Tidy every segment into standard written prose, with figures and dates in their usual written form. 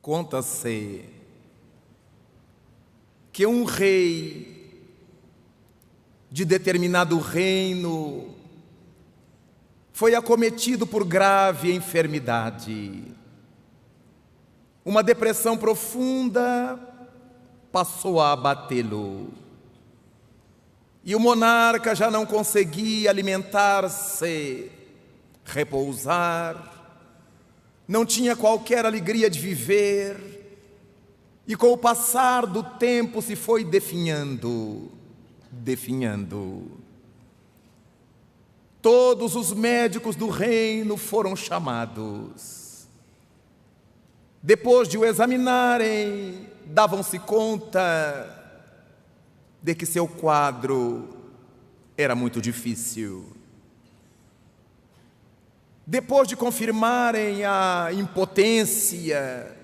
Conta-se que um rei de determinado reino foi acometido por grave enfermidade. Uma depressão profunda passou a abatê-lo. E o monarca já não conseguia alimentar-se, repousar, não tinha qualquer alegria de viver, e com o passar do tempo se foi definhando. Todos os médicos do reino foram chamados. Depois de o examinarem, davam-se conta de que seu quadro era muito difícil. Depois de confirmarem a impotência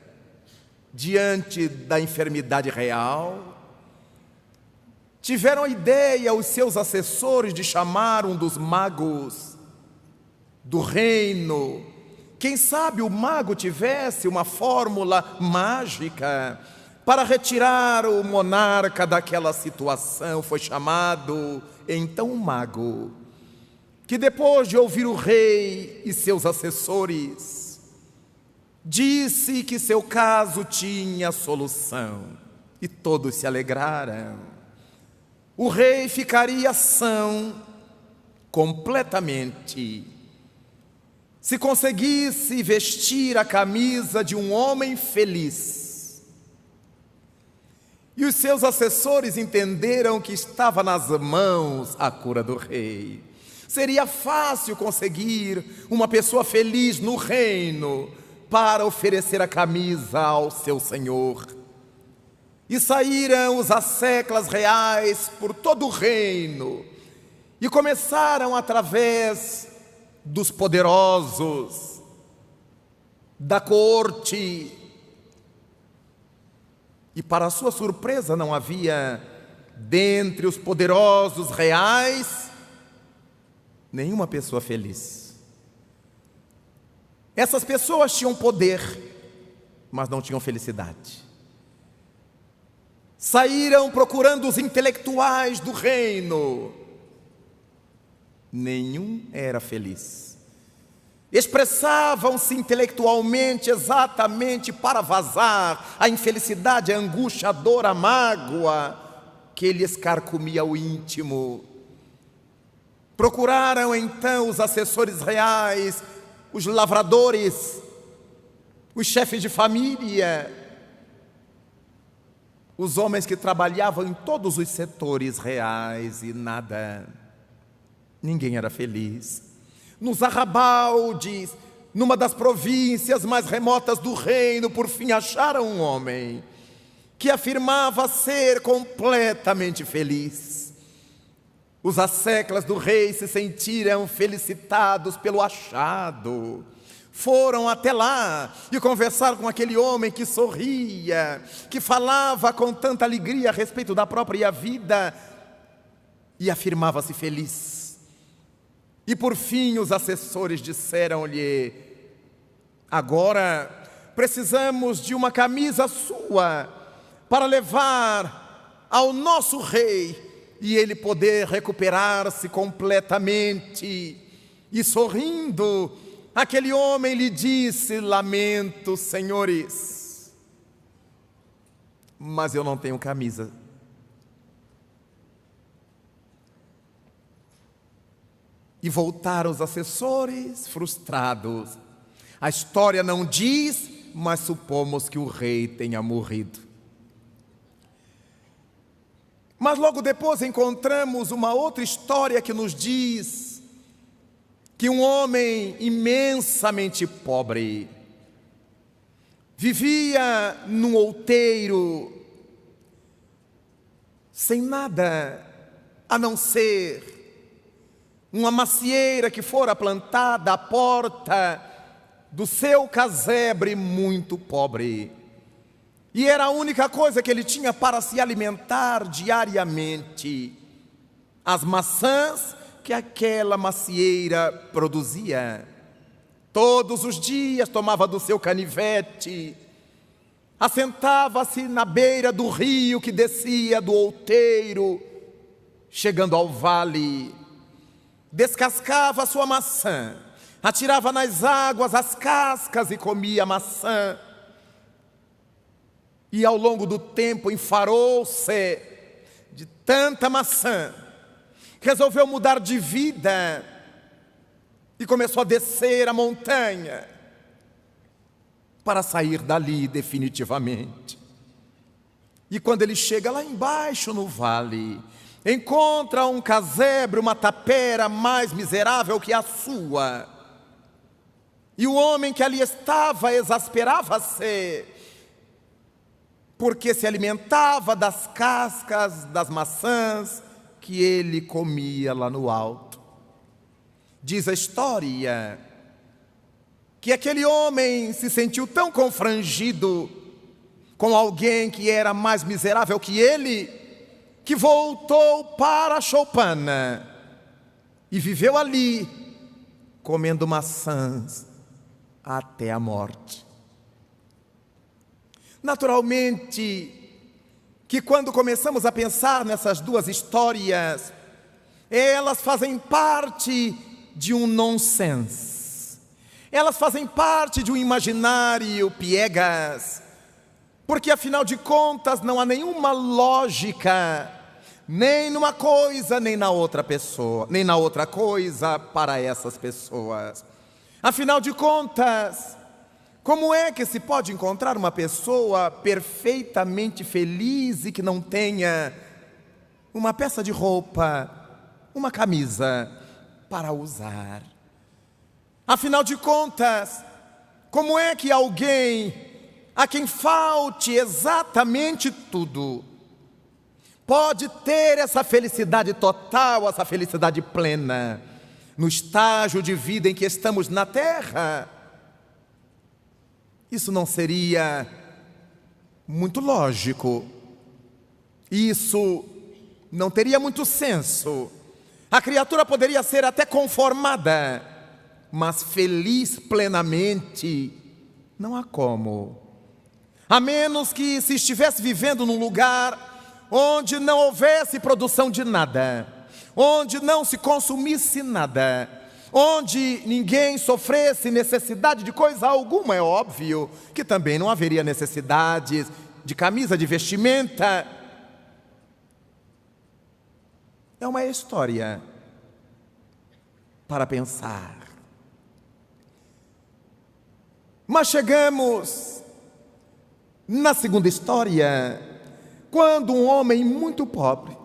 diante da enfermidade real, tiveram a ideia, os seus assessores, de chamar um dos magos do reino. Quem sabe o mago tivesse uma fórmula mágica para retirar o monarca daquela situação. Foi chamado então o mago, que depois de ouvir o rei e seus assessores, disse que seu caso tinha solução, e todos se alegraram. O rei ficaria são completamente se conseguisse vestir a camisa de um homem feliz. E os seus assessores entenderam que estava nas mãos a cura do rei. Seria fácil conseguir uma pessoa feliz no reino para oferecer a camisa ao seu senhor. E saíram os asseclas reais por todo o reino e começaram através dos poderosos, da corte. E para sua surpresa não havia, dentre os poderosos reais, nenhuma pessoa feliz. Essas pessoas tinham poder, mas não tinham felicidade. Saíram procurando os intelectuais do reino. Nenhum era feliz. Expressavam-se intelectualmente exatamente para vazar a infelicidade, a angústia, a dor, a mágoa que lhes carcomia o íntimo. Procuraram então os assessores reais, os lavradores, os chefes de família, os homens que trabalhavam em todos os setores reais, e nada. Ninguém era feliz. Nos arrabaldes, numa das províncias mais remotas do reino, por fim acharam um homem que afirmava ser completamente feliz. Os asseclas do rei se sentiram felicitados pelo achado. Foram até lá e conversaram com aquele homem que sorria, que falava com tanta alegria a respeito da própria vida e afirmava-se feliz. E por fim os assessores disseram-lhe: agora precisamos de uma camisa sua para levar ao nosso rei e ele poder recuperar-se completamente. E sorrindo, aquele homem lhe disse: lamento, senhores, mas eu não tenho camisa. E voltaram os assessores frustrados. A história não diz, mas supomos que o rei tenha morrido. Mas logo depois encontramos uma outra história que nos diz que um homem imensamente pobre vivia num outeiro sem nada a não ser uma macieira que fora plantada à porta do seu casebre muito pobre. E era a única coisa que ele tinha para se alimentar diariamente: as maçãs que aquela macieira produzia. Todos os dias tomava do seu canivete assentava-se na beira do rio que descia do outeiro, chegando ao vale, descascava sua maçã, atirava nas águas as cascas e comia a maçã. E ao longo do tempo enfarou-se de tanta maçã, resolveu mudar de vida e começou a descer a montanha para sair dali definitivamente. E quando ele chega lá embaixo no vale, encontra um casebre, uma tapera mais miserável que a sua. E o homem que ali estava exasperava-se, porque se alimentava das cascas das maçãs que ele comia lá no alto. Diz a história que aquele homem se sentiu tão confrangido com alguém que era mais miserável que ele, que voltou para a choupana e viveu ali, comendo maçãs até a morte. Naturalmente que quando começamos a pensar nessas duas histórias, elas fazem parte de um nonsense. Elas fazem parte de um imaginário piegas, porque afinal de contas não há nenhuma lógica, nem numa coisa, nem na outra pessoa, nem na outra coisa para essas pessoas. Afinal de contas, como é que se pode encontrar uma pessoa perfeitamente feliz e que não tenha uma peça de roupa, uma camisa para usar? Afinal de contas, como é que alguém a quem falte exatamente tudo pode ter essa felicidade total, essa felicidade plena, no estágio de vida em que estamos na Terra? Isso não seria muito lógico. Isso não teria muito senso. A criatura poderia ser até conformada, mas feliz plenamente não há como. A menos que se estivesse vivendo num lugar onde não houvesse produção de nada, onde não se consumisse nada, onde ninguém sofresse necessidade de coisa alguma. É óbvio que também não haveria necessidade de camisa, de vestimenta. É uma história para pensar. Mas chegamos na segunda história, quando um homem muito pobre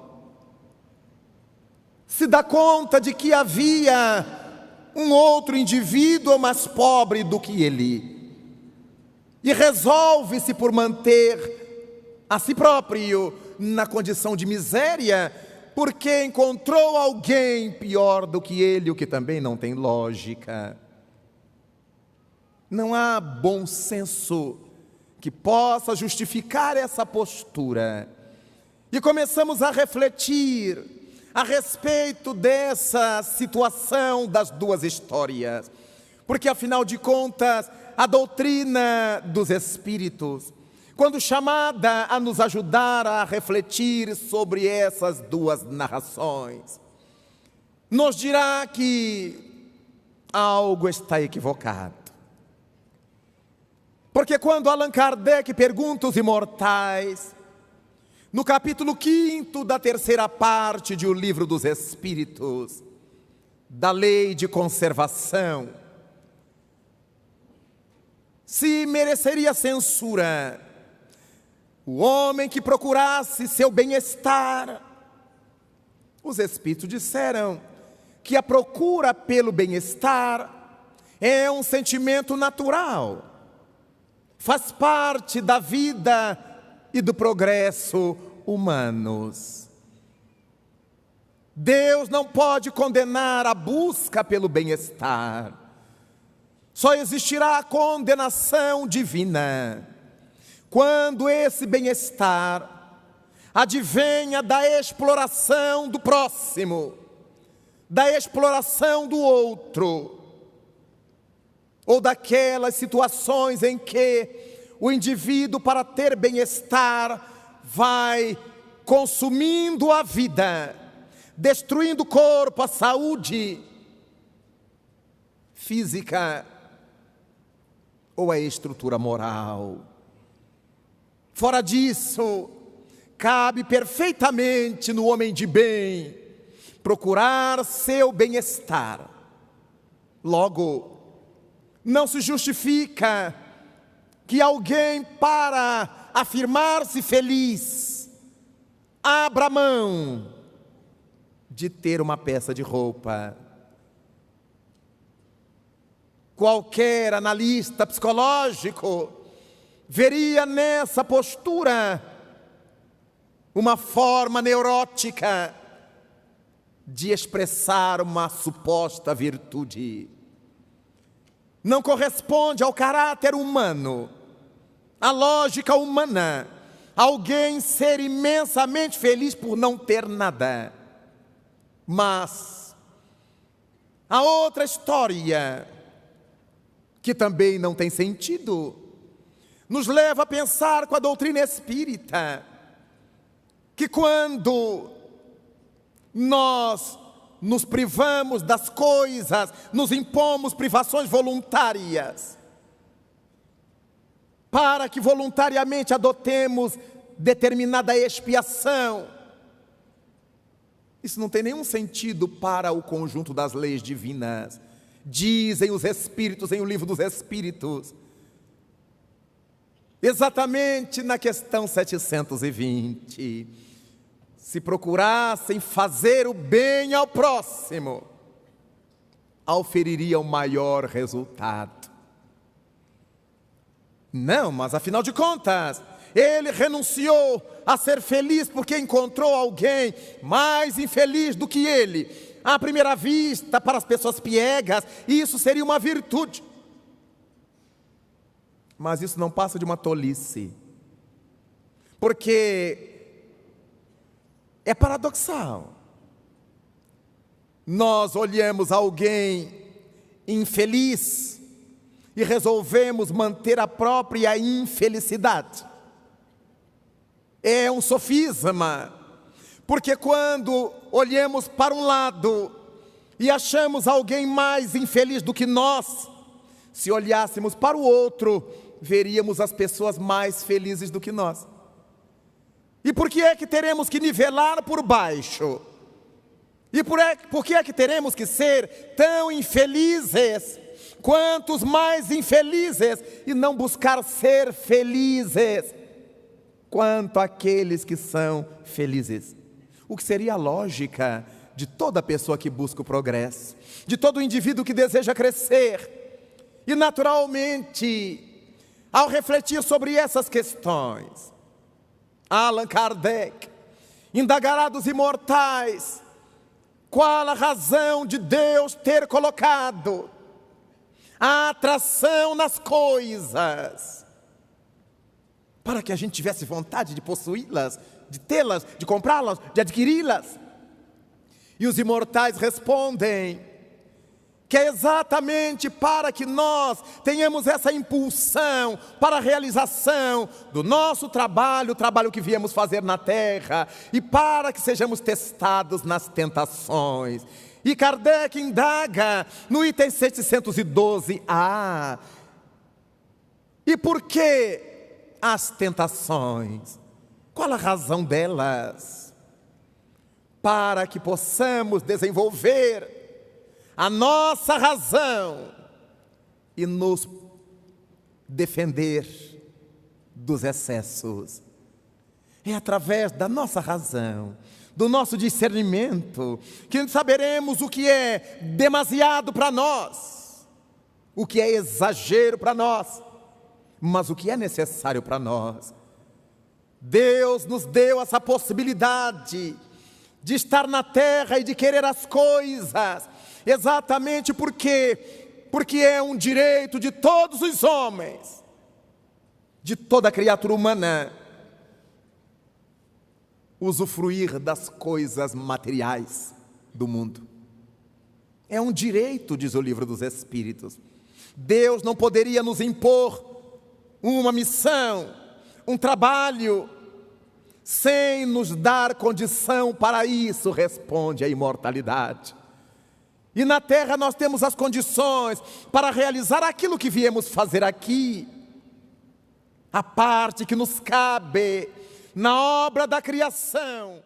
se dá conta de que havia um outro indivíduo mais pobre do que ele, e resolve-se por manter a si próprio na condição de miséria, porque encontrou alguém pior do que ele, o que também não tem lógica. Não há bom senso que possa justificar essa postura. E começamos a refletir a respeito dessa situação das duas histórias, porque afinal de contas, a doutrina dos espíritos, quando chamada a nos ajudar a refletir sobre essas duas narrações, nos dirá que algo está equivocado. Porque quando Allan Kardec pergunta aos imortais, no capítulo 5º da terceira parte de O Livro dos Espíritos, da lei de conservação, se mereceria censura o homem que procurasse seu bem-estar, os Espíritos disseram que a procura pelo bem-estar é um sentimento natural, faz parte da vida e do progresso humanos. Deus não pode condenar a busca pelo bem-estar. Só existirá a condenação divina quando esse bem-estar advenha da exploração do próximo, da exploração do outro, ou daquelas situações em que o indivíduo, para ter bem-estar, vai consumindo a vida, destruindo o corpo, a saúde física ou a estrutura moral. Fora disso, cabe perfeitamente no homem de bem procurar seu bem-estar. Logo, não se justifica que alguém, para afirmar-se feliz, abra mão de ter uma peça de roupa. Qualquer analista psicológico veria nessa postura uma forma neurótica de expressar uma suposta virtude. Não corresponde ao caráter humano, à lógica humana, alguém ser imensamente feliz por não ter nada. Mas a outra história, que também não tem sentido, nos leva a pensar com a doutrina espírita que quando nós nos privamos das coisas, nos impomos privações voluntárias, para que voluntariamente adotemos determinada expiação, isso não tem nenhum sentido para o conjunto das leis divinas. Dizem os Espíritos em o Livro dos Espíritos, exatamente na questão 720, se procurassem fazer o bem ao próximo, aufeririam maior resultado. Não, mas afinal de contas, ele renunciou a ser feliz porque encontrou alguém mais infeliz do que ele. À primeira vista, para as pessoas piegas, isso seria uma virtude. Mas isso não passa de uma tolice. Porque é paradoxal. Nós olhamos alguém infeliz e resolvemos manter a própria infelicidade. É um sofisma, porque quando olhamos para um lado e achamos alguém mais infeliz do que nós, se olhássemos para o outro, veríamos as pessoas mais felizes do que nós. E por que é que teremos que nivelar por baixo? E por que é que teremos que ser tão infelizes quanto os mais infelizes e não buscar ser felizes quanto aqueles que são felizes? O que seria a lógica de toda pessoa que busca o progresso, de todo indivíduo que deseja crescer. E naturalmente, ao refletir sobre essas questões, Allan Kardec indagará dos imortais qual a razão de Deus ter colocado a atração nas coisas, para que a gente tivesse vontade de possuí-las, de tê-las, de comprá-las, de adquiri-las. E os imortais respondem que é exatamente para que nós tenhamos essa impulsão para a realização do nosso trabalho, o trabalho que viemos fazer na terra, e para que sejamos testados nas tentações. E Kardec indaga no item 712A, e por que as tentações? Qual a razão delas? Para que possamos desenvolver a nossa razão e nos defender dos excessos. É através da nossa razão, do nosso discernimento, que saberemos o que é demasiado para nós, o que é exagero para nós, mas o que é necessário para nós. Deus nos deu essa possibilidade de estar na terra e de querer as coisas, exatamente porque é um direito de todos os homens, de toda criatura humana, usufruir das coisas materiais do mundo. É um direito, diz o Livro dos Espíritos. Deus não poderia nos impor uma missão, um trabalho, sem nos dar condição para isso, responde a imortalidade. E na terra nós temos as condições para realizar aquilo que viemos fazer aqui. A parte que nos cabe na obra da criação